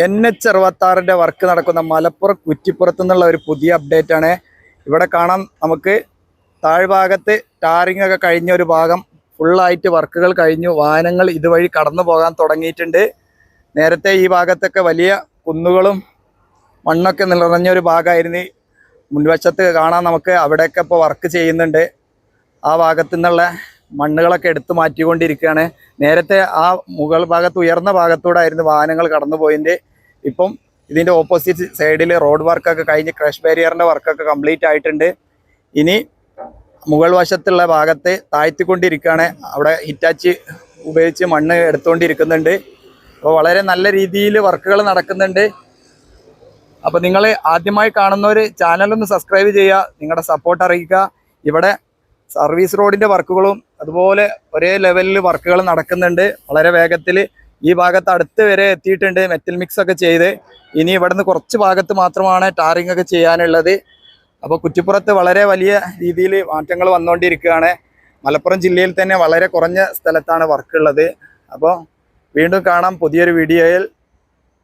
NH66 work നടക്കുന്ന മലപ്പുറം കുറ്റിപ്പുറത്തു നിന്നുള്ള ഒരു പുതിയ അപ്ഡേറ്റ് ആണ്. ഇവിടെ കാണാം നമുക്ക് താഴ്ഭാഗത്ത് ടാറിംഗ് ഒക്കെ കഴിഞ്ഞ ഒരു ഭാഗം ഫുള്ളായിട്ട് വർക്കുകൾ കഴിഞ്ഞു. വാഹനങ്ങൾ ഇതുവഴി കടന്നു പോകാൻ തുടങ്ങിയിട്ടുണ്ട്. നേരത്തെ ഈ ഭാഗത്തൊക്കെ വലിയ കുന്നുകളും മണ്ണൊക്കെ നിറഞ്ഞൊരു ഭാഗമായിരുന്നു. മുൻവശത്ത് കാണാൻ നമുക്ക് അവിടെയൊക്കെ ഇപ്പോൾ വർക്ക് ചെയ്യുന്നുണ്ട്. ആ ഭാഗത്തു നിന്നുള്ള മണ്ണുകളൊക്കെ എടുത്തു മാറ്റിക്കൊണ്ടിരിക്കുകയാണ്. നേരത്തെ ആ മുകൾ ഭാഗത്ത് ഉയർന്ന ഭാഗത്തൂടെ ആയിരുന്നു വാഹനങ്ങൾ കടന്നു പോയിൻ്റെ. ഇപ്പം ഇതിൻ്റെ ഓപ്പോസിറ്റ് സൈഡിൽ റോഡ് വർക്കൊക്കെ കഴിഞ്ഞ് ക്രഷ് ബാരിയറിൻ്റെ വർക്കൊക്കെ കംപ്ലീറ്റ് ആയിട്ടുണ്ട്. ഇനി മുകൾ വശത്തുള്ള ഭാഗത്ത് താഴ്ത്തിക്കൊണ്ടിരിക്കുകയാണ്. അവിടെ ഹിറ്റാച്ച് ഉപയോഗിച്ച് മണ്ണ് എടുത്തുകൊണ്ടിരിക്കുന്നുണ്ട്. അപ്പോൾ വളരെ നല്ല രീതിയിൽ വർക്കുകൾ നടക്കുന്നുണ്ട്. അപ്പോൾ നിങ്ങൾ ആദ്യമായി കാണുന്നവർ ചാനലൊന്ന് സബ്സ്ക്രൈബ് ചെയ്യുക, നിങ്ങളുടെ സപ്പോർട്ട് അറിയിക്കുക. ഇവിടെ സർവീസ് റോഡിൻ്റെ വർക്കുകളും അതുപോലെ ഒരേ ലെവലിൽ വർക്കുകൾ നടക്കുന്നുണ്ട്. വളരെ വേഗത്തിൽ ഈ ഭാഗത്ത് അടുത്ത് വരെ എത്തിയിട്ടുണ്ട്. മെറ്റൽ മിക്സ് ഒക്കെ ചെയ്ത് ഇനി ഇവിടുന്ന് കുറച്ച് ഭാഗത്ത് മാത്രമാണ് ടാറിംഗ് ഒക്കെ ചെയ്യാനുള്ളത്. അപ്പോൾ കുറ്റിപ്പുറത്ത് വളരെ വലിയ രീതിയിൽ മാറ്റങ്ങൾ വന്നുകൊണ്ടിരിക്കുകയാണ്. മലപ്പുറം ജില്ലയിൽ തന്നെ വളരെ കുറഞ്ഞ സ്ഥലത്താണ് വർക്കുള്ളത്. അപ്പോൾ വീണ്ടും കാണാം പുതിയൊരു വീഡിയോയിൽ.